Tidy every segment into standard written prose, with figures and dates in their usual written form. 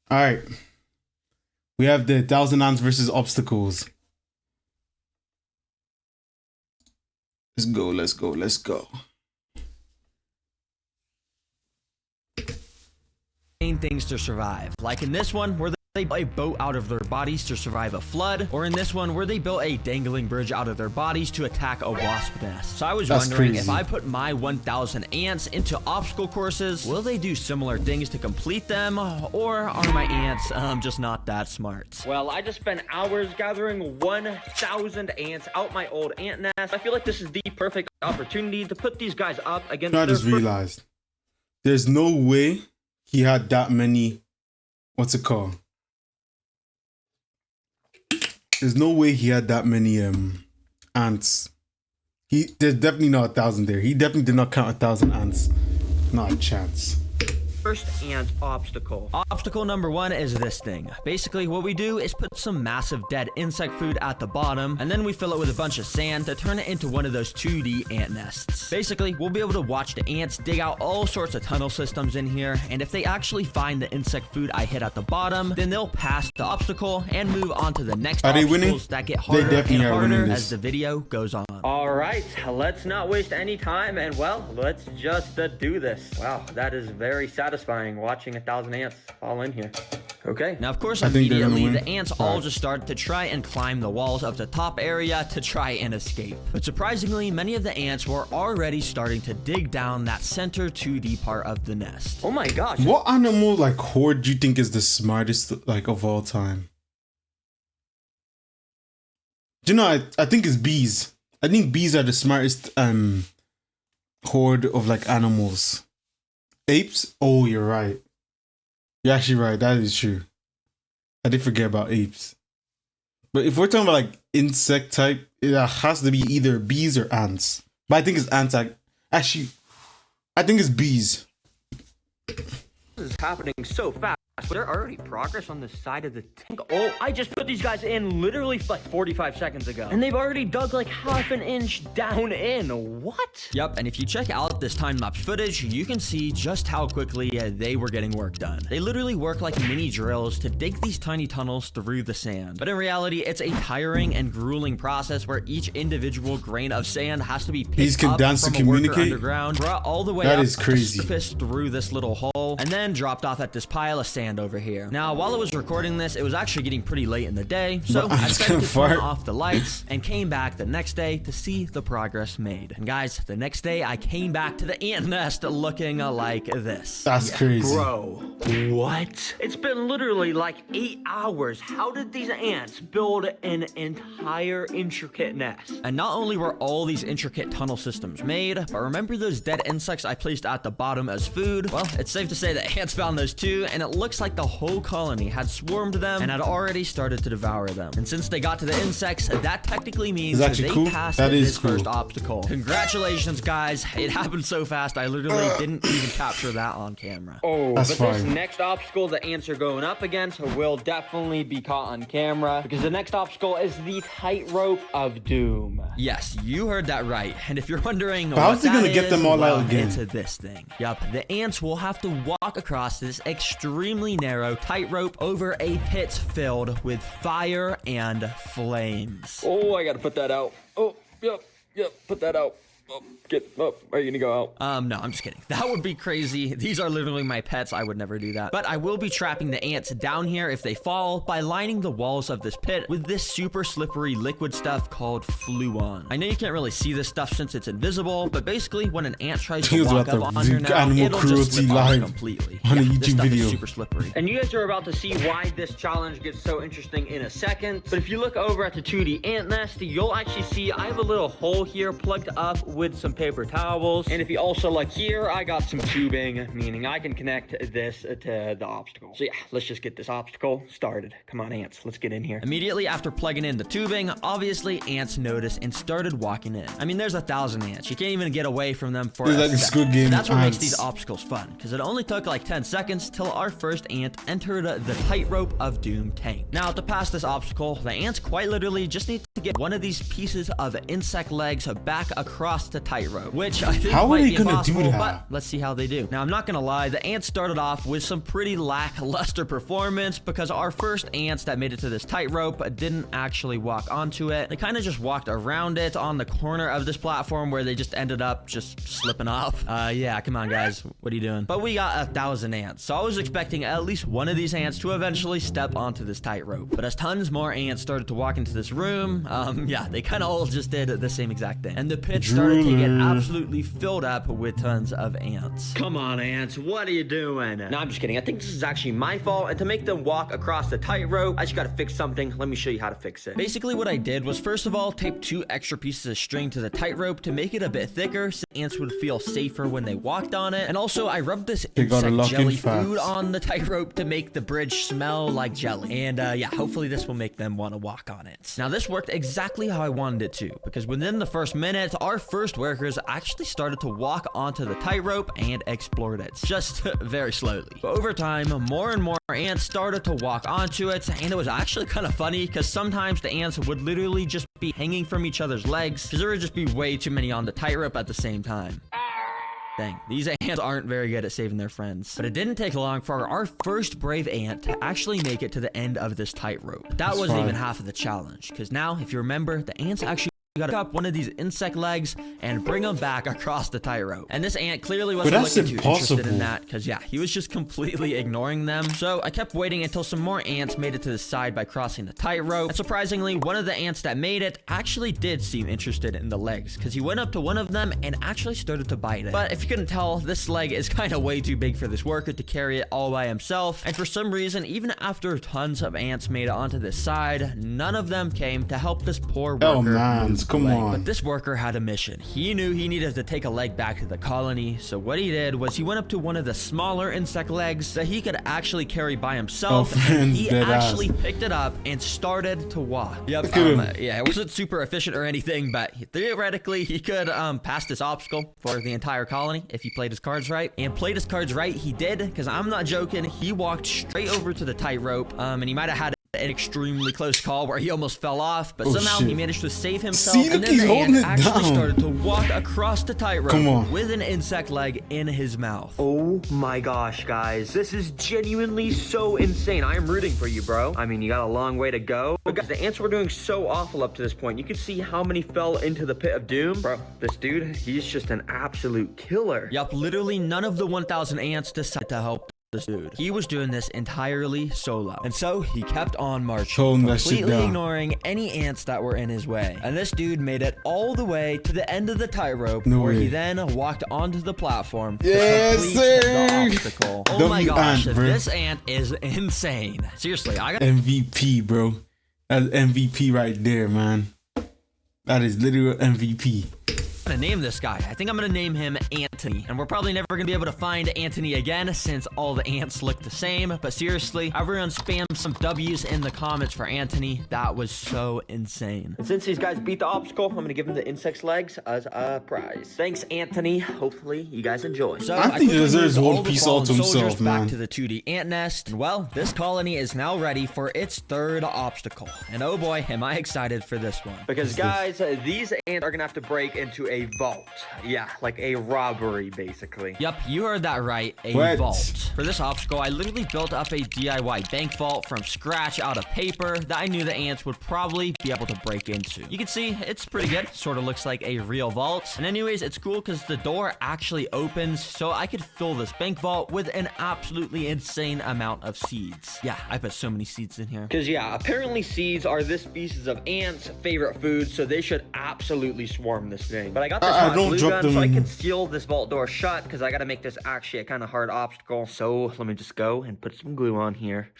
All right. We have the 1,000 ants versus obstacles. Let's go, let's go, let's go. Main things to survive. Like in this one, where they built a boat out of their bodies to survive a flood, or in this one where they built a dangling bridge out of their bodies to attack a wasp nest. So I was wondering, if I put my 1,000 ants into obstacle courses, will they do similar things to complete them, or are my ants just not that smart? Well, I just spent hours gathering 1,000 ants out my old ant nest. I feel like this is the perfect opportunity to put these guys up against I just realized there's no way he had that many, what's it called? There's no way he had that many ants. There's definitely not 1,000 there. He definitely did not count 1,000 ants. Not a chance. First ant obstacle. Obstacle number 1 is this thing. Basically, what we do is put some massive dead insect food at the bottom, and then we fill it with a bunch of sand to turn it into one of those 2D ant nests. Basically, we'll be able to watch the ants dig out all sorts of tunnel systems in here, and if they actually find the insect food I hit at the bottom, then they'll pass the obstacle and move on to the next obstacles that get harder and harder as the video goes on. Alright, let's not waste any time, and well, let's just do this. Wow, that is very satisfying watching 1,000 ants fall in here. Okay, now of course immediately the ants all just start to try and climb the walls of the top area to try and escape. But surprisingly, many of the ants were already starting to dig down that center 2D part of the nest. Oh my gosh. What animal like horde do you think is the smartest like of all time? Do you know, I think it's bees. I think bees are the smartest horde of like animals. Apes? Oh, you're right. You're actually right. That is true. I did forget about apes. But if we're talking about like insect type, it has to be either bees or ants. But I think it's ants. Actually, I think it's bees. This is happening so fast. Was there already progress on the side of the tank? Oh, I just put these guys in literally like 45 seconds ago. And they've already dug like half an inch down in. What? Yep, and if you check out this time-lapse footage, you can see just how quickly they were getting work done. They literally work like mini drills to dig these tiny tunnels through the sand. But in reality, it's a tiring and grueling process where each individual grain of sand has to be picked up from a worker underground, brought all the way up the surface through this little hole, and then dropped off at this pile of sand over here. Now, while I was recording this, it was actually getting pretty late in the day, so I decided to turn off the lights and came back the next day to see the progress made. And guys, the next day I came back to the ant nest looking like this. That's crazy. Bro, what? It's been literally like 8 hours. How did these ants build an entire intricate nest? And not only were all these intricate tunnel systems made, but remember those dead insects I placed at the bottom as food? Well, it's safe to say that ants found those too, and it looks like the whole colony had swarmed them and had already started to devour them. And since they got to the insects, that technically means that they passed this first obstacle. Congratulations, guys. It happened so fast, I literally didn't even capture that on camera. Oh, but this next obstacle the ants are going up against will definitely be caught on camera, because the next obstacle is the tightrope of doom. Yes, you heard that right. And if you're wondering how's he gonna get them all out again? Into this thing. Yup, the ants will have to walk across this extremely narrow tightrope over a pit filled with fire and flames. Oh, I gotta put that out. Oh, yep, put that out. Oh, are you gonna go out? No, I'm just kidding. That would be crazy. These are literally my pets. I would never do that. But I will be trapping the ants down here if they fall by lining the walls of this pit with this super slippery liquid stuff called fluon. I know you can't really see this stuff since it's invisible, but basically when an ant tries to walk up on here now, it'll just slip off completely. On a YouTube video. Is super slippery. And you guys are about to see why this challenge gets so interesting in a second. But if you look over at the 2D ant nest, you'll actually see I have a little hole here plugged up with some paper towels, and if you also look here, I got some tubing, meaning I can connect this to the obstacle. So yeah, let's just get this obstacle started. Come on, ants, let's get in here. Immediately after plugging in the tubing, obviously ants noticed and started walking in. I mean, there's 1,000 ants. You can't even get away from them for a second. Squid Game. That's what makes these obstacles fun, because it only took like 10 seconds till our first ant entered the tightrope of doom tank. Now, to pass this obstacle, the ants quite literally just need to get one of these pieces of insect legs back across across the tightrope, which I think How are might they be gonna do impossible, that? but let's see how they do. Now, I'm not gonna lie, the ants started off with some pretty lackluster performance because our first ants that made it to this tightrope didn't actually walk onto it. They kind of just walked around it on the corner of this platform where they just ended up just slipping off. Yeah, come on, guys. What are you doing? But we got 1,000 ants, so I was expecting at least one of these ants to eventually step onto this tightrope. But as tons more ants started to walk into this room, yeah, they kind of all just did the same exact thing. And the pit started to get absolutely filled up with tons of ants. Come on, ants. What are you doing? No, I'm just kidding. I think this is actually my fault. And to make them walk across the tightrope, I just gotta fix something. Let me show you how to fix it. Basically, what I did was, first of all, tape 2 extra pieces of string to the tightrope to make it a bit thicker so ants would feel safer when they walked on it. And also, I rubbed this insect jelly food on the tightrope to make the bridge smell like jelly. And yeah, hopefully this will make them want to walk on it. Now, this worked exactly how I wanted it to, because within the first minute, our first workers actually started to walk onto the tightrope and explored it, just very slowly. But over time, more and more ants started to walk onto it, and it was actually kind of funny because sometimes the ants would literally just be hanging from each other's legs because there would just be way too many on the tightrope at the same time. Dang, these ants aren't very good at saving their friends. But it didn't take long for our first brave ant to actually make it to the end of this tightrope. That wasn't even half of the challenge, because now, if you remember, the ants actually got up one of these insect legs and bring them back across the tightrope. And this ant clearly wasn't looking too interested in that, because yeah, he was just completely ignoring them. So I kept waiting until some more ants made it to the side by crossing the tightrope. And surprisingly, one of the ants that made it actually did seem interested in the legs, because he went up to one of them and actually started to bite it. But if you couldn't tell, this leg is kind of way too big for this worker to carry it all by himself. And for some reason, even after tons of ants made it onto this side, none of them came to help this poor worker. Oh man, come on. But this worker had a mission. He knew he needed to take a leg back to the colony, so what he did was he went up to one of the smaller insect legs that he could actually carry by himself, and he actually picked it up and started to walk. Yep, yeah, it wasn't super efficient or anything, but theoretically, he could pass this obstacle for the entire colony if he played his cards right. And played his cards right, he did, because I'm not joking, he walked straight over to the tightrope, and he might have had an extremely close call where he almost fell off, but somehow he managed to save himself. See, and then the ant actually started to walk across the tightrope with an insect leg in his mouth. Oh my gosh, guys, this is genuinely so insane. I am rooting for you, bro. I mean, you got a long way to go, but guys, the ants were doing so awful up to this point. You can see how many fell into the pit of doom. Bro, this dude, he's just an absolute killer. Yup, literally none of the 1,000 ants decided to help this dude. He was doing this entirely solo. And so he kept on marching, completely ignoring any ants that were in his way. And this dude made it all the way to the end of the tightrope, where he then walked onto the platform to complete the obstacle. Oh my gosh, this ant is insane. Seriously, I got MVP, bro. That's MVP right there, man. That is literal MVP. I'm gonna name this guy. I think I'm gonna name him Anthony. And we're probably never gonna be able to find Anthony again since all the ants look the same. But seriously, everyone spam some W's in the comments for Anthony. That was so insane. And since these guys beat the obstacle, I'm gonna give him the insect's legs as a prize. Thanks, Anthony. Hopefully you guys enjoy. So I think he deserves one piece all to himself, man. Back to the 2D ant nest. And well, this colony is now ready for its third obstacle. And oh boy, am I excited for this one. Because guys, these ants are gonna have to break into a vault. Yeah, like a robbery, basically. Yep, you heard that right. A vault. For this obstacle, I literally built up a DIY bank vault from scratch out of paper that I knew the ants would probably be able to break into. You can see it's pretty good. Sort of looks like a real vault. And anyways, it's cool because the door actually opens, so I could fill this bank vault with an absolutely insane amount of seeds. Yeah, I put so many seeds in here. Because yeah, apparently seeds are this species of ants' favorite food, so they should absolutely swarm this thing. But I got this hot glue gun so I can seal this vault door shut, because I got to make this actually a kind of hard obstacle. So let me just go and put some glue on here.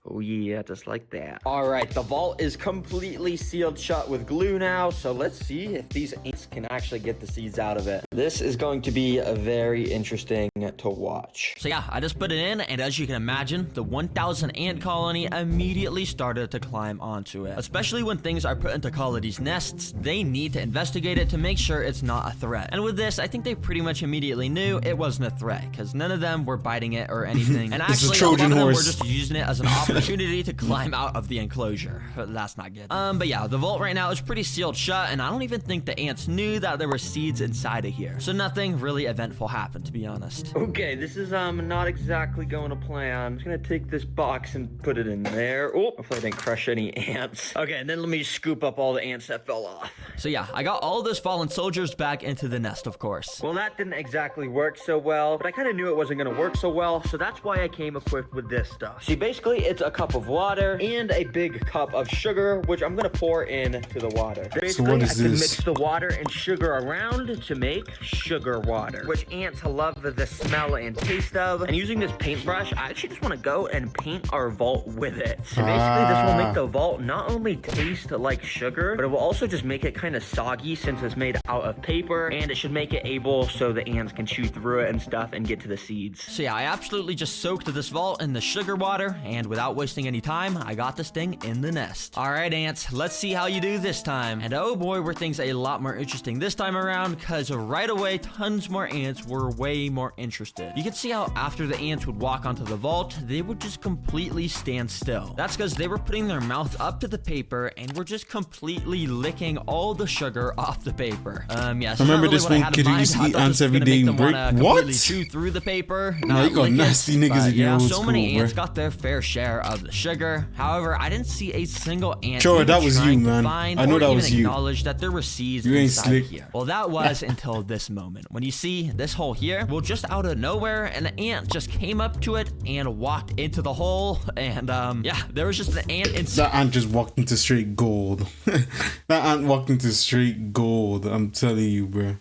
Oh yeah, just like that. All right, the vault is completely sealed shut with glue now, so let's see if these ants can actually get the seeds out of it. This is going to be a very interesting to watch. So yeah, I just put it in, and as you can imagine, the 1,000 ant colony immediately started to climb onto it. Especially when things are put into colonies' nests, they need to investigate it to make sure it's not a threat. And with this, I think they pretty much immediately knew it wasn't a threat, because none of them were biting it or anything. And actually, a lot of them were just using it as an obstacle opportunity to climb out of the enclosure. That's not good. But yeah, the vault right now is pretty sealed shut, and I don't even think the ants knew that there were seeds inside of here. So nothing really eventful happened, to be honest. Okay, this is not exactly going to plan. I'm just gonna take this box and put it in there. Oh, hopefully I didn't crush any ants. Okay, and then let me scoop up all the ants that fell off. So yeah, I got all those fallen soldiers back into the nest, of course. Well, that didn't exactly work so well, but I kind of knew it wasn't gonna work so well, so that's why I came equipped with this stuff. See, basically, it's a cup of water and a big cup of sugar, which I'm gonna pour into the water. Basically, I can mix the water and sugar around to make sugar water, which ants love the smell and taste of. And using this paintbrush, I actually just want to go and paint our vault with it. So basically, this will make the vault not only taste like sugar, but it will also just make it kind of soggy since it's made out of paper, and it should make it able so the ants can chew through it and stuff and get to the seeds. So yeah, I absolutely just soaked this vault in the sugar water, and without wasting any time, I got this thing in the nest. All right, ants, let's see how you do this time. And oh boy, were things a lot more interesting this time around, because right away, tons more ants were way more interested. You can see how after the ants would walk onto the vault, they would just completely stand still. That's because they were putting their mouth up to the paper and were just completely licking all the sugar off the paper. Yeah, so remember really this one kid who used to eat ants every day and break. What? Chew through the paper. No, you got nasty niggas in your old so school, many ants bro. got their fair share of the sugar. However, I didn't see a single ant. Sure, even that was trying you, to man. find I know or that even was you. acknowledge that there were seeds You ain't inside slick. here. Well, that was until this moment. When you see this hole here, well, just out of nowhere, an ant just came up to it and walked into the hole. And yeah, there was just an ant inside. That ant just walked into straight gold. That ant walked into straight gold. I'm telling you, bro.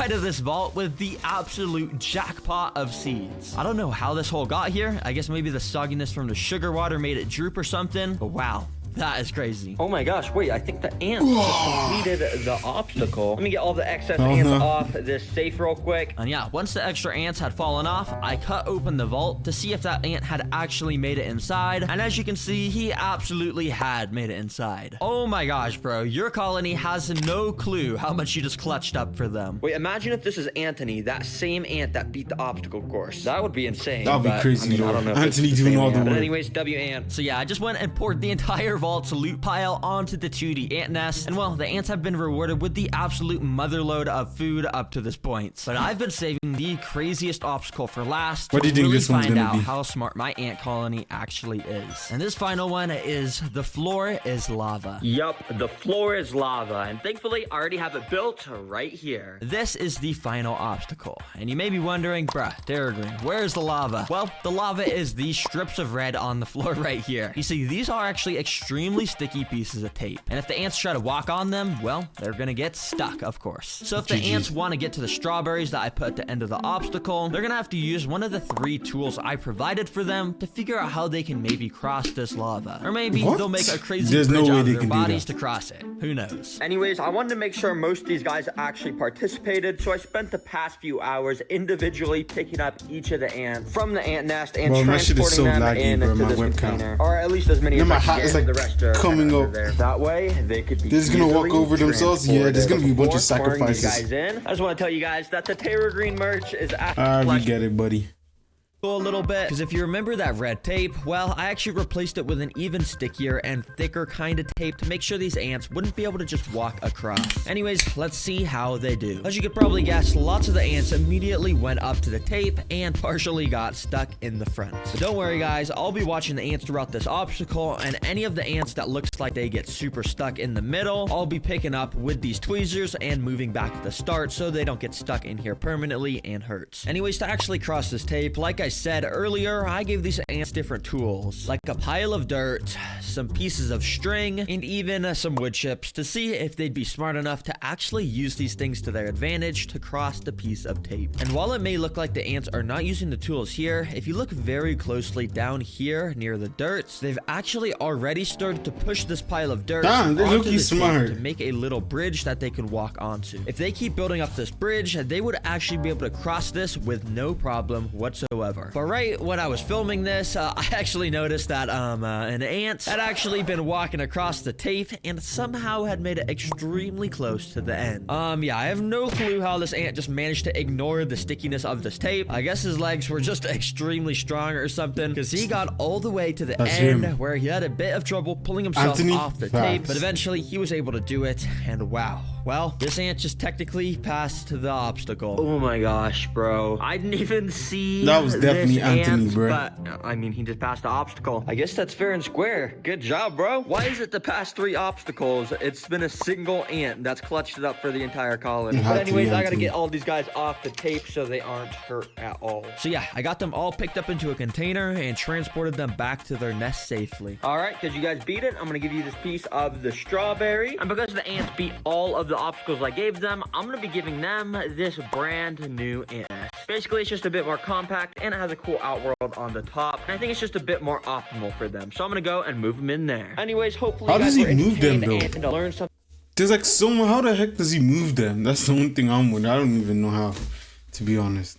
Of this vault with the absolute jackpot of seeds. I don't know how this hole got here. I guess maybe the sogginess from the sugar water made it droop or something. But wow, that is crazy. Oh my gosh, wait, I think the ants just completed the obstacle. Let me get all the excess ants off this safe real quick. And yeah, once the extra ants had fallen off, I cut open the vault to see if that ant had actually made it inside. And as you can see, he absolutely had made it inside. Oh my gosh, bro, your colony has no clue how much you just clutched up for them. Wait, imagine if this is Anthony, that same ant that beat the obstacle course. That would be insane. That would be crazy, I don't know if Anthony it's the doing same all the ant. But work. anyways, W ant. So yeah, I just went and poured the entire vault's loot pile onto the 2D ant nest, and well, the ants have been rewarded with the absolute motherload of food up to this point. But I've been saving the craziest obstacle for last. What do you think really this one's find gonna out be? how smart my ant colony actually is. And this final one is the floor is lava. Yup, the floor is lava, and thankfully I already have it built right here. This is the final obstacle, and you may be wondering, bruh, Derrigreen, where's the lava? Well, the lava is these strips of red on the floor right here. You see, these are actually extremely sticky pieces of tape, and if the ants try to walk on them, well, they're gonna get stuck, of course. So if the GG. ants want to get to the strawberries that I put at the end of the obstacle, they're gonna have to use one of the 3 tools I provided for them to figure out how they can maybe cross this lava. Or maybe What? they'll make a crazy There's no bridge way out of they their can do bodies that. to cross it. Who knows? Anyways, I wanted to make sure most of these guys actually participated, so I spent the past few hours individually picking up each of the ants from the ant nest and Bro, my shit is transporting so them laggy, into bro, my this webcam. container. Or at least as many Then as my I hat can is, get. like, The rest are coming kinda up. under there. That way, they could be They're just gonna walk easily over themselves? Yeah, there's gonna be a bunch of transported. Before pouring these sacrifices. guys in, I just want to tell you guys that the Terrorgreen merch is We get it, buddy. A little bit, because if you remember that red tape, well, I actually replaced it with an even stickier and thicker kind of tape to make sure these ants wouldn't be able to just walk across. Anyways, let's see how they do. As you could probably guess, lots of the ants immediately went up to the tape and partially got stuck in the front. But don't worry guys, I'll be watching the ants throughout this obstacle, and any of the ants that looks like they get super stuck in the middle, I'll be picking up with these tweezers and moving back to the start so they don't get stuck in here permanently and hurt. Anyways, to actually cross this tape, like I said earlier, I gave these ants different tools, like a pile of dirt, some pieces of string, and even some wood chips to see if they'd be smart enough to actually use these things to their advantage to cross the piece of tape. And while it may look like the ants are not using the tools here, if you look very closely down here near the dirt, they've actually already started to push this pile of dirt Damn, they're onto looking the tape smart. to make a little bridge that they could walk onto. If they keep building up this bridge, they would actually be able to cross this with no problem whatsoever. over. But right when I was filming this, I actually noticed that an ant had actually been walking across the tape and somehow had made it extremely close to the end. Yeah, I have no clue how this ant just managed to ignore the stickiness of this tape. I guess his legs were just extremely strong or something, because he got all the way to the end where he had a bit of trouble pulling himself off the tape, but eventually he was able to do it, and wow. Well, this ant just technically passed the obstacle. Oh my gosh, bro. I didn't even see that was definitely this Anthony, ant, bro. But, I mean, he just passed the obstacle. I guess that's fair and square. Good job, bro. Why is it the past 3 obstacles, it's been a single ant that's clutched it up for the entire colony? But anyways, I gotta get all these guys off the tape so they aren't hurt at all. So yeah, I got them all picked up into a container and transported them back to their nest safely. All right, because you guys beat it, I'm gonna give you this piece of the strawberry. And because the ants beat all of the obstacles I gave them, I'm gonna be giving them this brand new ant nest. Basically, it's just a bit more compact and it has a cool outworld on the top. And I think it's just a bit more optimal for them. So I'm gonna go and move them in there. Anyways, hopefully How you guys does he were move them, entertained though? and learn something. There's like someone. How the heck does he move them? That's the one thing I'm with. I don't even know how, to be honest.